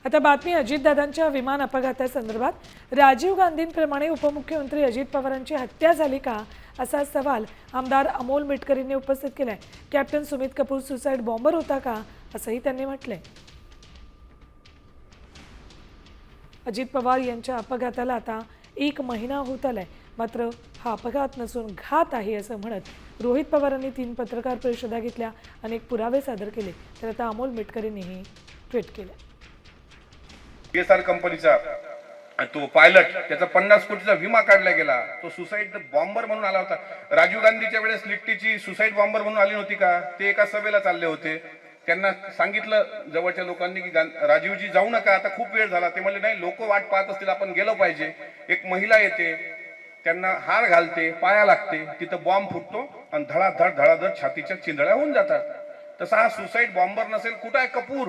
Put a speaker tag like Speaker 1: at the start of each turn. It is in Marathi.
Speaker 1: आता बातमी अजितदादांच्या विमान अपघातासंदर्भात राजीव गांधींप्रमाणे उपमुख्यमंत्री अजित पवारांची हत्या झाली का असा सवाल आमदार अमोल मिटकरींनी उपस्थित केलाय। Captain Sumit Kapoor suicide bomber होता का असंही त्यांनी म्हटलंय। अजित पवार यांच्या अपघाताला आता 1 महिना होत आलाय, मात्र हा अपघात नसून घात आहे असं म्हणत रोहित पवारांनी 3 पत्रकार परिषदा घेतल्या, अनेक पुरावे सादर केले। तर आता अमोल मिटकरींनीही ट्विट केलं।
Speaker 2: PSR कंपनीचा तो पायलट, त्याचा 50 कोटीचा विमा काढला गेला, तो सुसाईड बॉम्बर म्हणून आला होता। राजीव गांधीच्या वेळेस लिट्टीची सुसाईड बॉम्बर म्हणून आली नव्हती का? ते एका सभेला चालले होते, त्यांना सांगितलं जवळच्या लोकांनी की राजीवजी जाऊ नका, आता खूप वेळ झाला। ते म्हणले नाही, लोक वाट पाहत असतील, आपण गेलो पाहिजे। एक महिला येते, त्यांना हार घालते, पाया लागते, तिथं बॉम्ब फुटतो आणि धडाधड धडाधड छातीच्या चिंधळ्या होऊन जातात। तसा हा सुसाईड बॉम्बर नसेल, कुठं आहे कपूर?